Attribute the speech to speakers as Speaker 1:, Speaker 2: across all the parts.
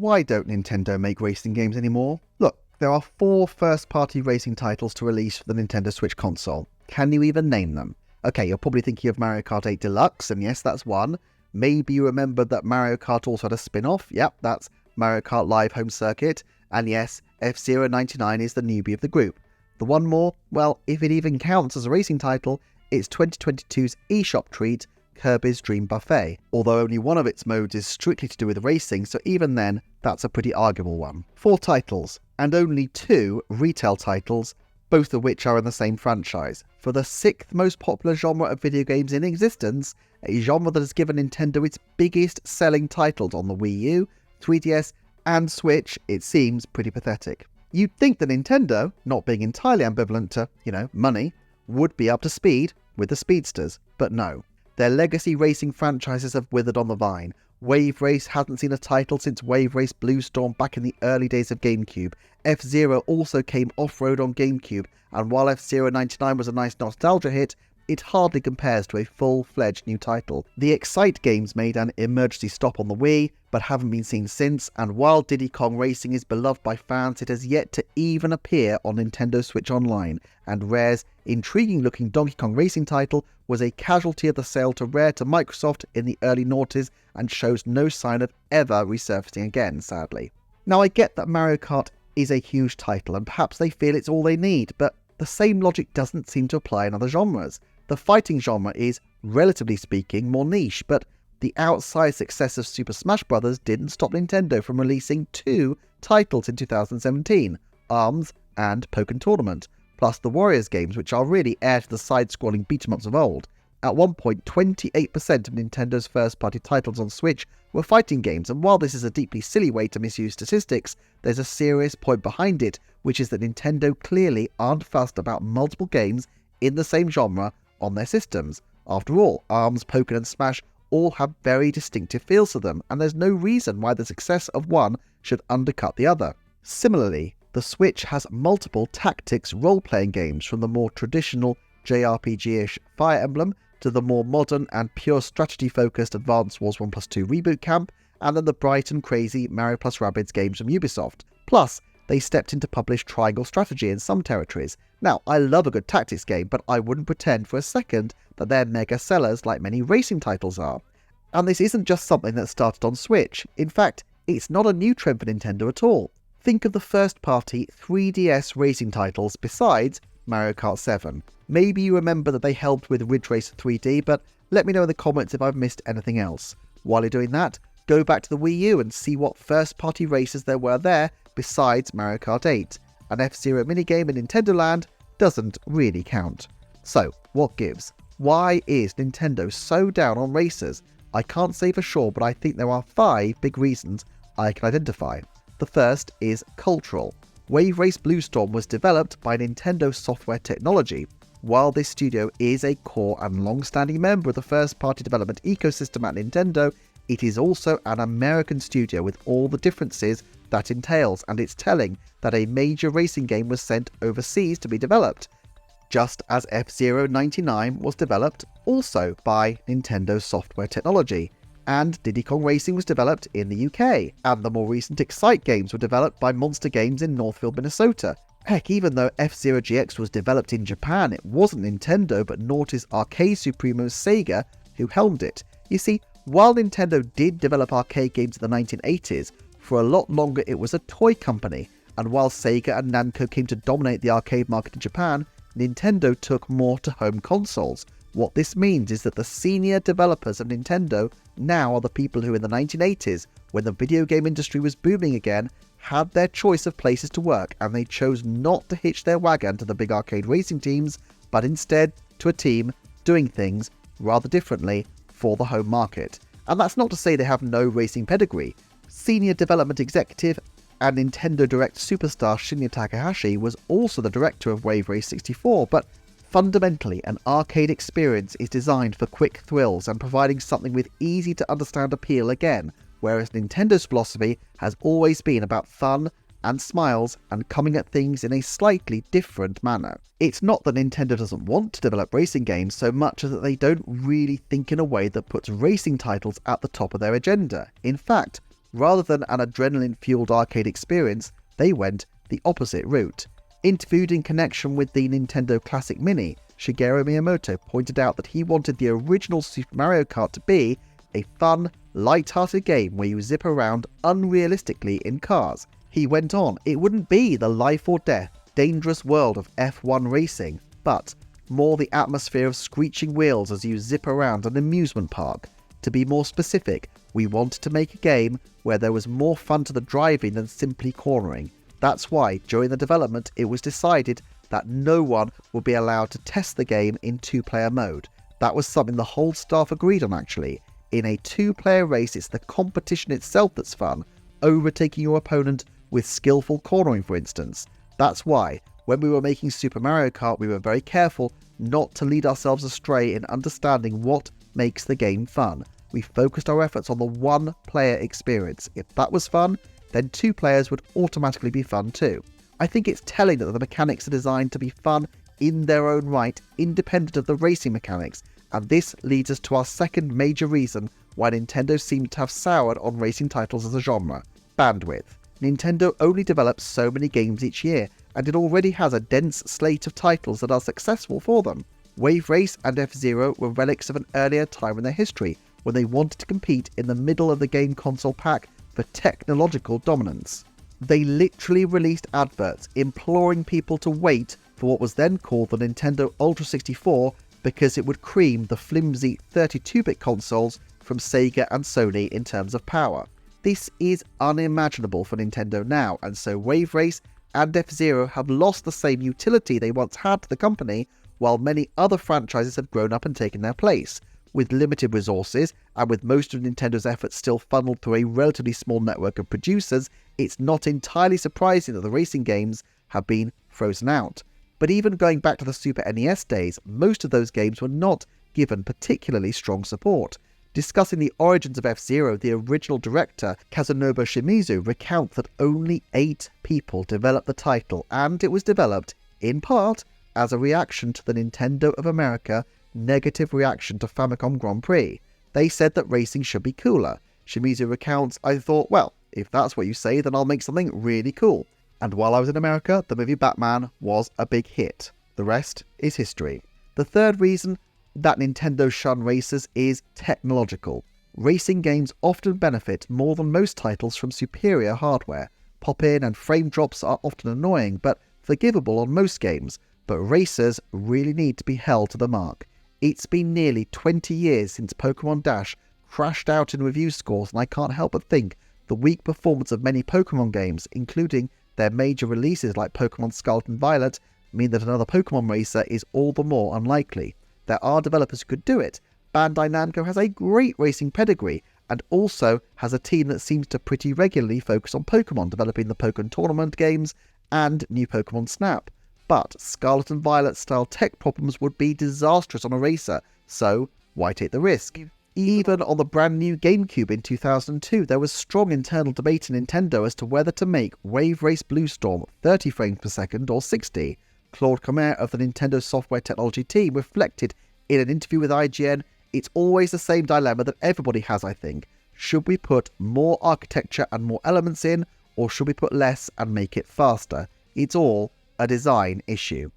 Speaker 1: Why don't Nintendo make racing games anymore? Look, there are 4 first-party racing titles to release for the Nintendo Switch console. Can you even name them? Okay, you're probably thinking of Mario Kart 8 Deluxe, and yes, that's one. Maybe you remembered that Mario Kart also had a spin-off. Yep, that's Mario Kart Live Home Circuit. And yes, F-Zero 99 is the newbie of the group. The one more, well, if it even counts as a racing title, it's 2022's eShop treat, Kirby's Dream Buffet, although only one of its modes is strictly to do with racing, so even then, that's a pretty arguable one. 4 titles, and only 2 retail titles, both of which are in the same franchise, for the 6th most popular genre of video games in existence, a genre that has given Nintendo its biggest selling titles on the Wii U, 3DS, and Switch. It seems pretty pathetic. You'd think that Nintendo, not being entirely ambivalent to, money, would be up to speed with the speedsters, but no. Their legacy racing franchises have withered on the vine. Wave Race hasn't seen a title since Wave Race Blue Storm back in the early days of GameCube. F-Zero also came off-road on GameCube, and while F-Zero 99 was a nice nostalgia hit, it hardly compares to a full-fledged new title. The Excite games made an emergency stop on the Wii, but haven't been seen since, and while Diddy Kong Racing is beloved by fans, it has yet to even appear on Nintendo Switch Online, and Rare's intriguing-looking Donkey Kong Racing title was a casualty of the sale to Rare to Microsoft in the early noughties and shows no sign of ever resurfacing again, sadly. Now, I get that Mario Kart is a huge title, and perhaps they feel it's all they need, but the same logic doesn't seem to apply in other genres. The fighting genre is, relatively speaking, more niche, but the outsized success of Super Smash Bros. Didn't stop Nintendo from releasing 2 titles in 2017, ARMS and Pokken Tournament, plus the Warriors games, which are really heir to the side-scrolling beat-em-ups of old. At one point, 28% of Nintendo's first-party titles on Switch were fighting games, and while this is a deeply silly way to misuse statistics, there's a serious point behind it, which is that Nintendo clearly aren't fussed about multiple games in the same genre on their systems. After all, ARMS, Pokken and Smash all have very distinctive feels to them, and there's no reason why the success of one should undercut the other. Similarly, the Switch has multiple tactics role-playing games, from the more traditional JRPG-ish Fire Emblem to the more modern and pure strategy-focused Advance Wars 1+2 Reboot Camp, and then the bright and crazy Mario + Rabbids games from Ubisoft. Plus, they stepped in to publish Triangle Strategy in some territories. Now, I love a good tactics game, but I wouldn't pretend for a second that they're mega sellers like many racing titles are. And this isn't just something that started on Switch. In fact, it's not a new trend for Nintendo at all. Think of the first-party 3DS racing titles besides Mario Kart 7. Maybe you remember that they helped with Ridge Racer 3D, but let me know in the comments if I've missed anything else. While you're doing that, go back to the Wii U and see what first-party races there were there besides Mario Kart 8. An F-Zero minigame in Nintendo Land doesn't really count. So, what gives? Why is Nintendo so down on racers? I can't say for sure, but I think there are 5 big reasons I can identify. The first is cultural. Wave Race Blue Storm was developed by Nintendo Software Technology. While this studio is a core and long-standing member of the first-party development ecosystem at Nintendo, it is also an American studio with all the differences that entails, and it's telling that a major racing game was sent overseas to be developed, just as F-Zero 99 was developed also by Nintendo Software Technology, and Diddy Kong Racing was developed in the UK, and the more recent Excite games were developed by Monster Games in Northfield, Minnesota. Heck, even though F-Zero GX was developed in Japan, it wasn't Nintendo but Naughty's arcade supremo Sega who helmed it. You see, while Nintendo did develop arcade games in the 1980s, for a lot longer it was a toy company, and while Sega and Namco came to dominate the arcade market in Japan, Nintendo took more to home consoles. What this means is that the senior developers of Nintendo now are the people who in the 1980s, when the video game industry was booming again, had their choice of places to work, and they chose not to hitch their wagon to the big arcade racing teams, but instead to a team doing things rather differently for the home market. And that's not to say they have no racing pedigree. Senior development executive and Nintendo Direct superstar Shinya Takahashi was also the director of Wave Race 64, but fundamentally an arcade experience is designed for quick thrills and providing something with easy to understand appeal again, whereas Nintendo's philosophy has always been about fun and smiles and coming at things in a slightly different manner. It's not that Nintendo doesn't want to develop racing games so much as that they don't really think in a way that puts racing titles at the top of their agenda. In fact, Rather than an adrenaline-fueled arcade experience, they went the opposite route. Interviewed in connection with the Nintendo Classic Mini, Shigeru Miyamoto pointed out that he wanted the original Super Mario Kart to be a fun, light-hearted game where you zip around unrealistically in cars. He went on, it wouldn't be the life-or-death, dangerous world of F1 racing, but more the atmosphere of screeching wheels as you zip around an amusement park. To be more specific, we wanted to make a game where there was more fun to the driving than simply cornering. That's why, during the development, it was decided that no one would be allowed to test the game in two-player mode. That was something the whole staff agreed on actually. In a two-player race, it's the competition itself that's fun, overtaking your opponent with skillful cornering for instance. That's why, when we were making Super Mario Kart, we were very careful not to lead ourselves astray in understanding what makes the game fun. We focused our efforts on the one-player experience. If that was fun, then two players would automatically be fun too. I think it's telling that the mechanics are designed to be fun in their own right, independent of the racing mechanics, and this leads us to our second major reason why Nintendo seems to have soured on racing titles as a genre: bandwidth. Nintendo only develops so many games each year, and it already has a dense slate of titles that are successful for them. Wave Race and F-Zero were relics of an earlier time in their history, when they wanted to compete in the middle of the game console pack for technological dominance. They literally released adverts imploring people to wait for what was then called the Nintendo Ultra 64 because it would cream the flimsy 32-bit consoles from Sega and Sony in terms of power. This is unimaginable for Nintendo now, and so Wave Race and F-Zero have lost the same utility they once had to the company, while many other franchises have grown up and taken their place. With limited resources, and with most of Nintendo's efforts still funneled through a relatively small network of producers, it's not entirely surprising that the racing games have been frozen out. But even going back to the Super NES days, most of those games were not given particularly strong support. Discussing the origins of F-Zero, the original director, Kazunori Shimizu, recounts that only 8 people developed the title, and it was developed, in part, as a reaction to the Nintendo of America negative reaction to Famicom Grand Prix. They said that racing should be cooler. Shimizu recounts, I thought, well, if that's what you say, then I'll make something really cool. And while I was in America, the movie Batman was a big hit. The rest is history. The third reason that Nintendo shun racers is technological. Racing games often benefit more than most titles from superior hardware. Pop-in and frame drops are often annoying, but forgivable on most games. But racers really need to be held to the mark. It's been nearly 20 years since Pokemon Dash crashed out in review scores, and I can't help but think the weak performance of many Pokemon games, including their major releases like Pokemon Scarlet and Violet, mean that another Pokemon racer is all the more unlikely. There are developers who could do it. Bandai Namco has a great racing pedigree, and also has a team that seems to pretty regularly focus on Pokemon, developing the Pokemon Tournament games and new Pokemon Snap. But Scarlet and Violet style tech problems would be disastrous on a racer, so why take the risk? Even on the brand new GameCube in 2002, there was strong internal debate in Nintendo as to whether to make Wave Race Blue Storm 30 frames per second or 60. Claude Comer of the Nintendo software technology team reflected in an interview with IGN, it's always the same dilemma that everybody has, I think. Should we put more architecture and more elements in, or should we put less and make it faster? It's all a design issue.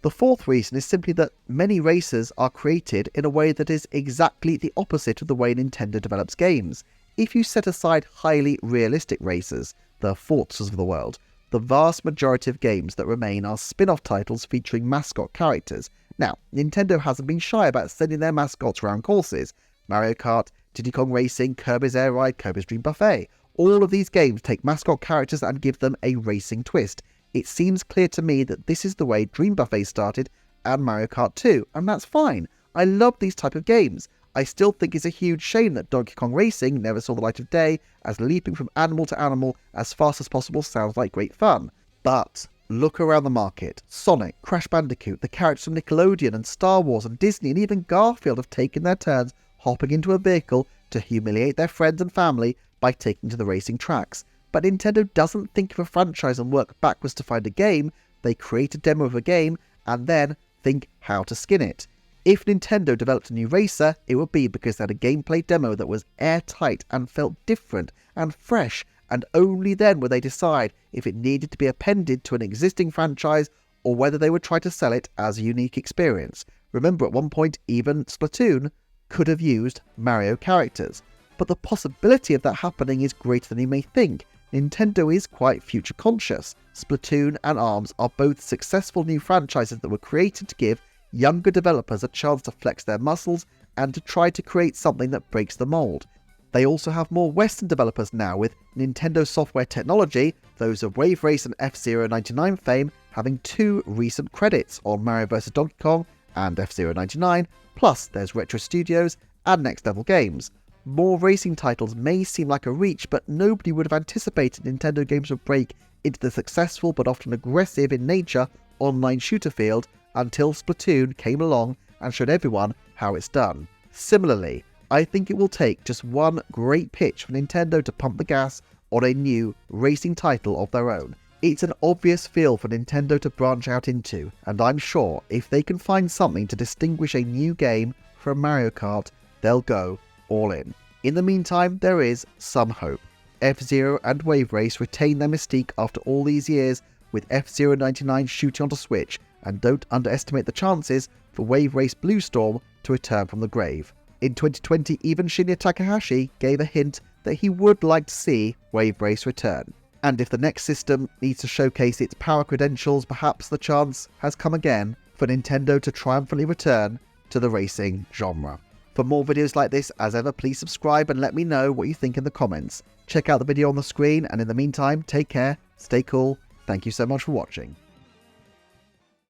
Speaker 1: The fourth reason is simply that many racers are created in a way that is exactly the opposite of the way Nintendo develops games. If you set aside highly realistic racers, the Forzas of the world, the vast majority of games that remain are spin-off titles featuring mascot characters. Now, Nintendo hasn't been shy about sending their mascots around courses. Mario Kart, Diddy Kong Racing, Kirby's Air Ride, Kirby's Dream Buffet. All of these games take mascot characters and give them a racing twist. It seems clear to me that this is the way Dream Buffet started and Mario Kart 2, and that's fine. I love these type of games. I still think it's a huge shame that Donkey Kong Racing never saw the light of day, as leaping from animal to animal as fast as possible sounds like great fun. But look around the market. Sonic, Crash Bandicoot, the characters from Nickelodeon and Star Wars and Disney and even Garfield have taken their turns hopping into a vehicle to humiliate their friends and family by taking to the racing tracks. But Nintendo doesn't think of a franchise and work backwards to find a game. They create a demo of a game and then think how to skin it. If Nintendo developed a new racer, it would be because they had a gameplay demo that was airtight and felt different and fresh, and only then would they decide if it needed to be appended to an existing franchise or whether they would try to sell it as a unique experience. Remember, at one point, even Splatoon could have used Mario characters. But the possibility of that happening is greater than you may think. Nintendo is quite future conscious. Splatoon and ARMS are both successful new franchises that were created to give younger developers a chance to flex their muscles and to try to create something that breaks the mold. They also have more Western developers now, with Nintendo Software Technology, those of Wave Race and F-Zero 99 fame, having 2 recent credits on Mario vs Donkey Kong and F-Zero 99, plus there's Retro Studios and Next Level Games. More racing titles may seem like a reach, but nobody would have anticipated Nintendo games would break into the successful but often aggressive in nature online shooter field until Splatoon came along and showed everyone how it's done. Similarly, I think it will take just one great pitch for Nintendo to pump the gas on a new racing title of their own. It's an obvious field for Nintendo to branch out into, and I'm sure if they can find something to distinguish a new game from Mario Kart, they'll go all in. In the meantime, there is some hope. F-Zero and Wave Race retain their mystique after all these years, with F-Zero 99 shooting onto Switch, and don't underestimate the chances for Wave Race Blue Storm to return from the grave. In 2020, even Shinya Takahashi gave a hint that he would like to see Wave Race return. And if the next system needs to showcase its power credentials, perhaps the chance has come again for Nintendo to triumphantly return to the racing genre. For more videos like this, as ever, please subscribe and let me know what you think in the comments. Check out the video on the screen, and in the meantime, take care, stay cool, thank you so much for watching.